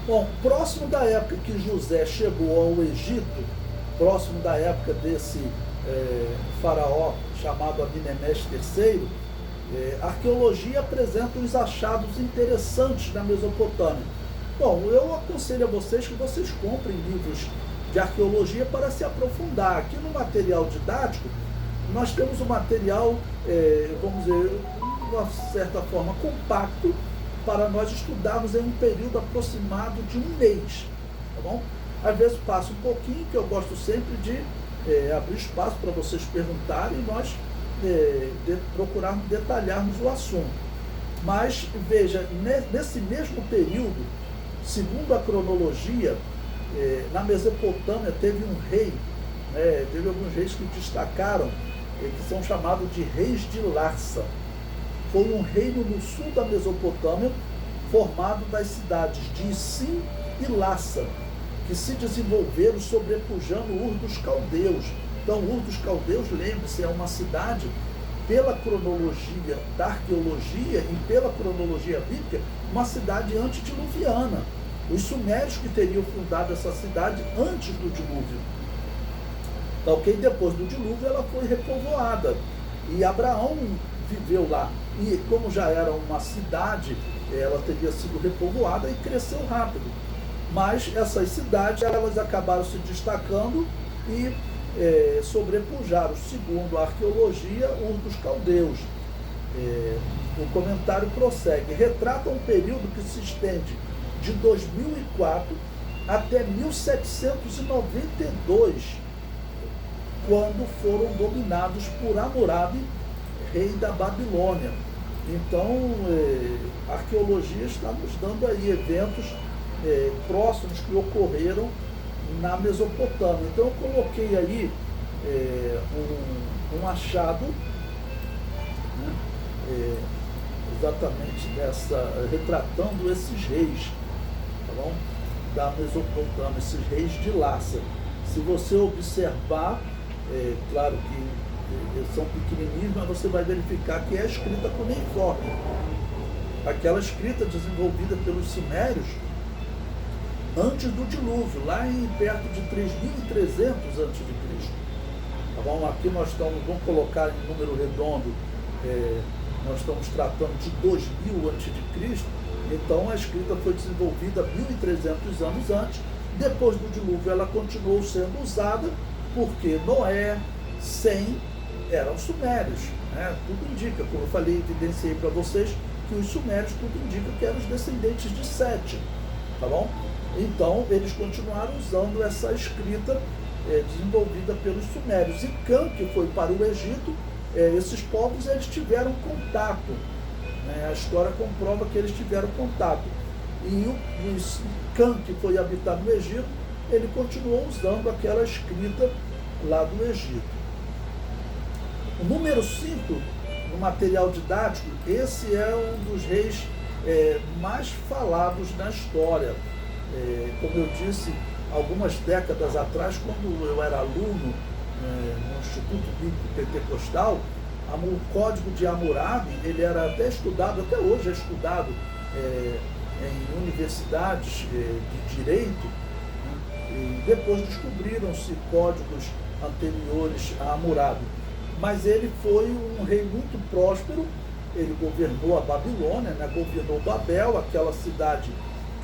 Bom, próximo da época que José chegou ao Egito, próximo da época desse faraó chamado Abinemés III, a arqueologia apresenta uns achados interessantes na Mesopotâmia. Bom, eu aconselho a vocês que vocês comprem livros de arqueologia para se aprofundar. Aqui no material didático, nós temos um material, vamos dizer, de uma certa forma compacto, para nós estudarmos em um período aproximado de um mês, tá bom? Às vezes passa um pouquinho, que eu gosto sempre de abrir espaço para vocês perguntarem e nós procurarmos detalharmos o assunto. Mas, veja, nesse mesmo período, segundo a cronologia, na Mesopotâmia teve um rei, teve alguns reis que destacaram, que são chamados de reis de Larsa. Foi um reino no sul da Mesopotâmia, formado das cidades de Issim e Lassa, que se desenvolveram sobrepujando Ur dos Caldeus. Então, Ur dos Caldeus, lembre-se, é uma cidade, pela cronologia da arqueologia e pela cronologia bíblica, uma cidade antediluviana. Os sumérios que teriam fundado essa cidade antes do dilúvio. Então, depois do dilúvio, ela foi repovoada. E Abraão viveu lá. E como já era uma cidade, ela teria sido repovoada e cresceu rápido. Mas essas cidades, elas acabaram se destacando e sobrepujaram, segundo a arqueologia, Ur dos Caldeus. O comentário prossegue. Retrata um período que se estende de 2004 até 1792, quando foram dominados por Hammurabi, rei da Babilônia. Então, a arqueologia está nos dando aí eventos próximos que ocorreram na Mesopotâmia. Então, eu coloquei aí um achado, né, exatamente retratando esses reis, tá bom? Da Mesopotâmia, esses reis de Lassa. Se você observar, claro que são pequenininhos, mas você vai verificar que é escrita cuneiforme. Aquela escrita desenvolvida pelos sumérios antes do dilúvio, lá em perto de 3.300 a.C. Tá bom? Aqui nós estamos, vamos colocar em número redondo, nós estamos tratando de 2.000 a.C., então a escrita foi desenvolvida 1.300 anos antes. Depois do dilúvio ela continuou sendo usada, porque Noé, Sem, eram sumérios, né? Tudo indica, como eu falei, evidenciei para vocês, que os sumérios, tudo indica que eram os descendentes de Sete, tá bom? Então, eles continuaram usando essa escrita desenvolvida pelos sumérios. E Cã, que foi para o Egito, esses povos, eles tiveram contato, né? A história comprova que eles tiveram contato. E o Cã, que foi habitar no Egito, ele continuou usando aquela escrita lá do Egito. O número 5, no material didático, esse é um dos reis mais falados na história. Como eu disse, algumas décadas atrás, quando eu era aluno no Instituto Bíblico Pentecostal, o Código de Hammurabi, ele era até estudado, até hoje é estudado em universidades de direito, né? E depois descobriram-se códigos anteriores a Hammurabi. Mas ele foi um rei muito próspero, ele governou a Babilônia, né? Governou Babel, aquela cidade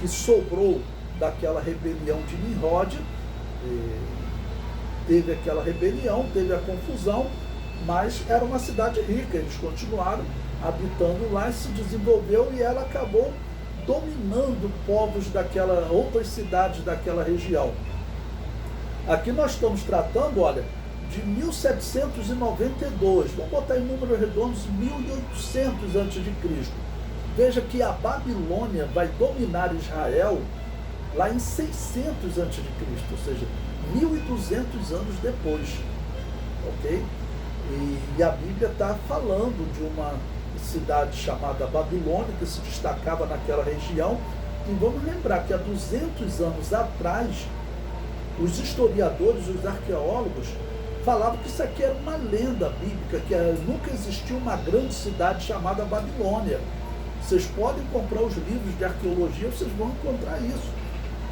que sobrou daquela rebelião de Nimrod. Teve aquela rebelião, teve a confusão, mas era uma cidade rica, eles continuaram habitando lá, se desenvolveu e ela acabou dominando povos outras cidades daquela região. Aqui nós estamos tratando, olha, de 1792, vamos botar em números redondos, 1800 a.C. Veja que a Babilônia vai dominar Israel lá em 600 a.C., ou seja, 1.200 anos depois, ok? E a Bíblia está falando de uma cidade chamada Babilônia, que se destacava naquela região. E vamos lembrar que há 200 anos atrás, os historiadores, os arqueólogos, falavam que isso aqui era uma lenda bíblica, que nunca existiu uma grande cidade chamada Babilônia. Vocês podem comprar os livros de arqueologia, vocês vão encontrar isso.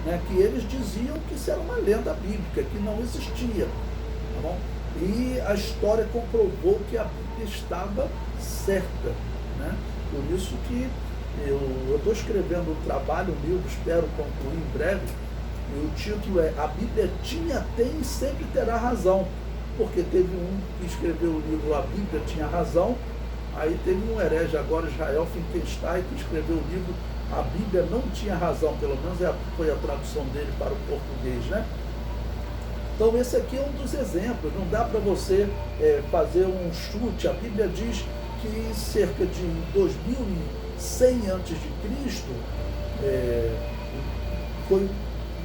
né, que eles diziam que isso era uma lenda bíblica, que não existia. Tá bom? E a história comprovou que a Bíblia estava certa. Né? Por isso que eu estou escrevendo um trabalho, um livro, espero concluir em breve, e o título é A Bíblia tinha, tem e sempre terá razão. Porque teve um que escreveu o livro A Bíblia Tinha Razão, aí teve um herege agora, Israel Finkelstein, que escreveu o livro A Bíblia Não Tinha Razão, pelo menos foi a tradução dele para o português, né? Então esse aqui é um dos exemplos, não dá para você fazer um chute. A Bíblia diz que cerca de 2100 a.C., foi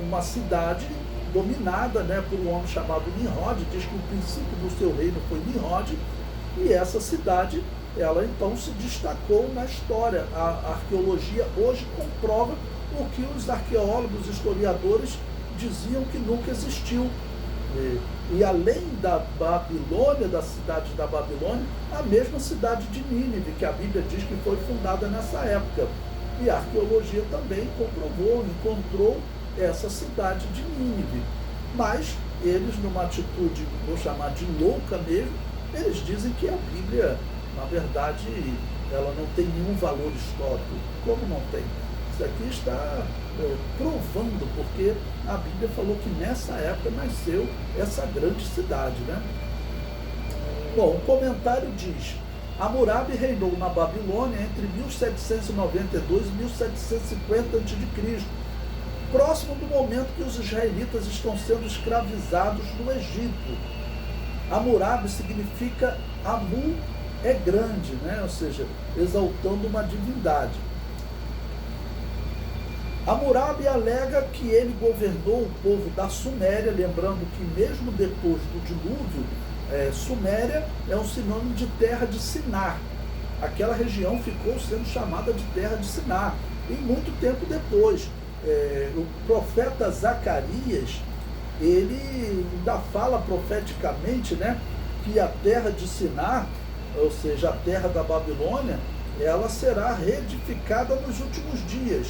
uma cidade dominada, né, por um homem chamado Nimrod. Diz que o princípio do seu reino foi Nimrod, e essa cidade, ela então se destacou na história. A arqueologia hoje comprova o que os arqueólogos, historiadores diziam que nunca existiu. E além da Babilônia, da cidade da Babilônia, a mesma cidade de Nínive, que a Bíblia diz que foi fundada nessa época. E a arqueologia também comprovou, encontrou essa cidade de Nínive. Mas eles, numa atitude, vou chamar de louca mesmo, eles dizem que a Bíblia, na verdade, ela não tem nenhum valor histórico. Como não tem? Isso aqui está provando, porque a Bíblia falou que nessa época nasceu essa grande cidade, né? Bom, o comentário diz: Hammurabi reinou na Babilônia entre 1792 e 1750 a.C., próximo do momento que os israelitas estão sendo escravizados no Egito. Hammurabi significa Amu é grande, né? Ou seja, exaltando uma divindade. Hammurabi alega que ele governou o povo da Suméria, lembrando que mesmo depois do dilúvio, Suméria é um sinônimo de terra de Sinar. Aquela região ficou sendo chamada de terra de Sinar. E muito tempo depois, o profeta Zacarias, ele ainda fala profeticamente, né, que a terra de Sinar, ou seja, a terra da Babilônia, ela será reedificada nos últimos dias.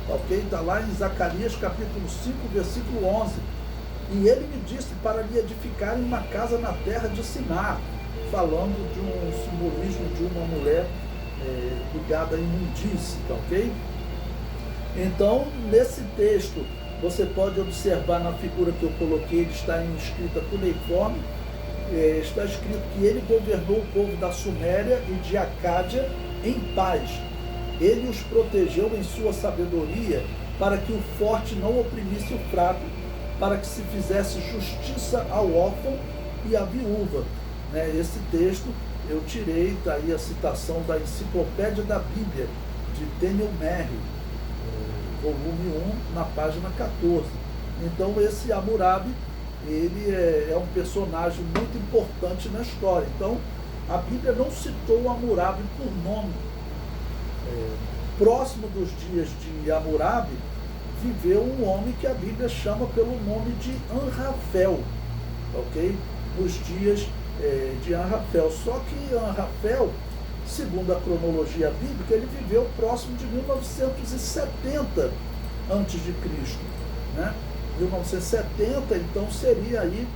Ok? Está lá em Zacarias capítulo 5, versículo 11. E ele me disse para lhe edificarem uma casa na terra de Sinar, falando de um simbolismo de uma mulher ligada à imundície, tá ok? Então, nesse texto, você pode observar na figura que eu coloquei, ele está em escrita cuneiforme, está escrito que ele governou o povo da Suméria e de Acádia em paz. Ele os protegeu em sua sabedoria, para que o forte não oprimisse o fraco, para que se fizesse justiça ao órfão e à viúva. Esse texto eu tirei, está aí a citação da Enciclopédia da Bíblia, de Daniel Merry, volume 1, na página 14. Então esse Hammurabi, ele é um personagem muito importante na história. Então a Bíblia não citou Hammurabi por nome. Próximo dos dias de Hammurabi, viveu um homem que a Bíblia chama pelo nome de Anrafel, ok? Nos dias de Anrafel. Só que Anrafel, segundo a cronologia bíblica, ele viveu próximo de 1970 a.C., né? 1970, então seria aí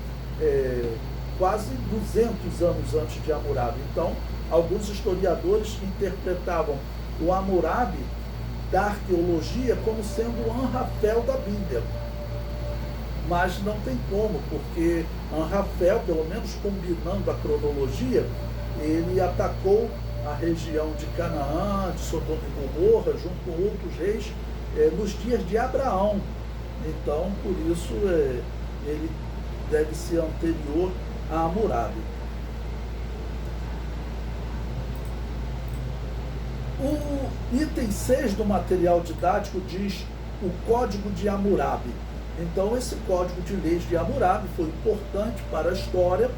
quase 200 anos antes de Hammurabi. Então, alguns historiadores interpretavam o Hammurabi da arqueologia como sendo o Anrafel da Bíblia. Mas não tem como, porque Anrafel, pelo menos combinando a cronologia, ele atacou a região de Canaã, de Sodoma e Gomorra, junto com outros reis, nos dias de Abraão. Então, por isso, ele deve ser anterior a Hammurabi. O item 6 do material didático diz o Código de Hammurabi. Então, esse Código de Leis de Hammurabi foi importante para a história.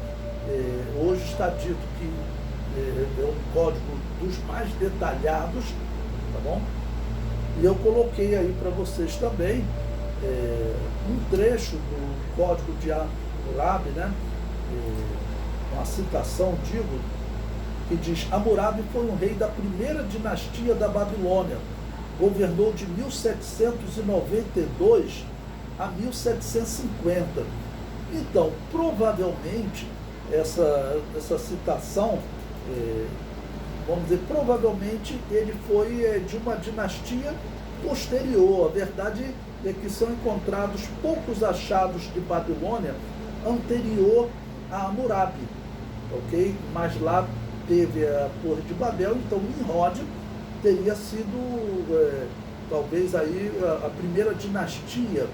Hoje está dito que é um código dos mais detalhados, tá bom? E eu coloquei aí para vocês também um trecho do Código de Hammurabi, né? Uma citação, digo, que diz: Hammurabi foi um rei da primeira dinastia da Babilônia, governou de 1792 a 1750. Então, provavelmente, essa citação, vamos dizer, provavelmente ele foi de uma dinastia posterior. A verdade é que são encontrados poucos achados de Babilônia anterior a Hammurabi, ok? Mas lá teve a Torre de Babel, então Nimrod teria sido talvez aí a primeira dinastia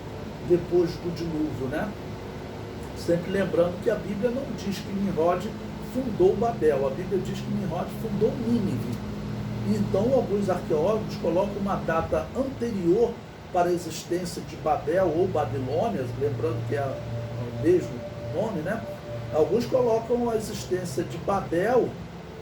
depois do dilúvio, né? Sempre lembrando que a Bíblia não diz que Nimrod fundou Babel, a Bíblia diz que Nimrod fundou Nínive. Então alguns arqueólogos colocam uma data anterior para a existência de Babel ou Babilônia, lembrando que é o mesmo nome, né? Alguns colocam a existência de Babel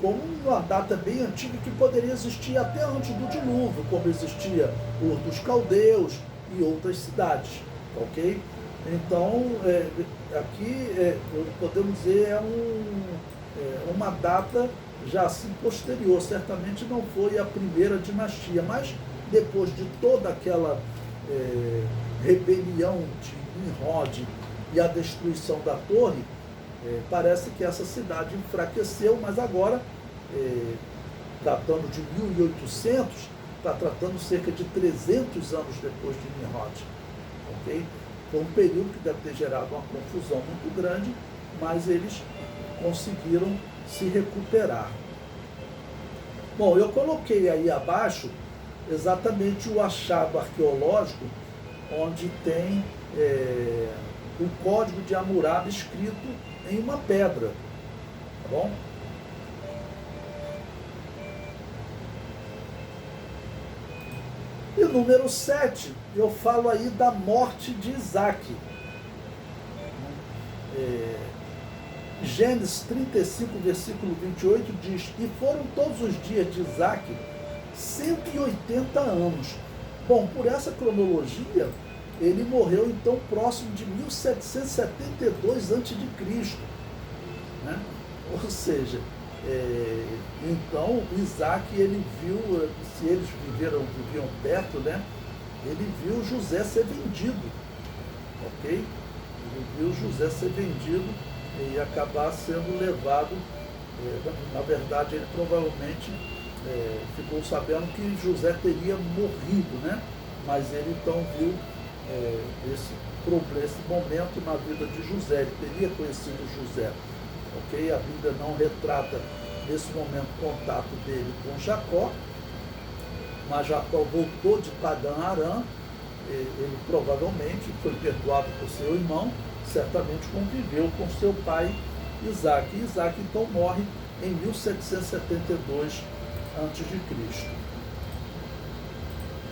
como uma data bem antiga que poderia existir até antes do dilúvio, como existia Ur dos Caldeus e outras cidades, ok? Então, aqui podemos dizer uma data já assim posterior, certamente não foi a primeira dinastia, mas depois de toda aquela rebelião de Nimrod e a destruição da torre, parece que essa cidade enfraqueceu, mas agora, tratando de 1800, está tratando cerca de 300 anos depois de Nimrod. Okay? Foi um período que deve ter gerado uma confusão muito grande, mas eles conseguiram se recuperar. Bom, eu coloquei aí abaixo exatamente o achado arqueológico, onde tem o código de Hammurabi escrito em uma pedra, tá bom? E número 7, eu falo aí da morte de Isaac. Gênesis 35, versículo 28 diz: e foram todos os dias de Isaac 180 anos. Bom, por essa cronologia, ele morreu então próximo de 1772 a.C., né? Ou seja, então Isaac, ele viu, se eles viviam perto, né? Ele viu José ser vendido, ok? Ele viu José ser vendido e acabar sendo levado, na verdade ele provavelmente ficou sabendo que José teria morrido, né? Mas ele então viu esse momento na vida de José, ele teria conhecido José, ok? A Bíblia não retrata nesse momento o contato dele com Jacó, mas Jacó voltou de Padã-Arã, ele provavelmente foi perdoado por seu irmão, certamente conviveu com seu pai Isaac. E Isaac então morre em 1772 a.C.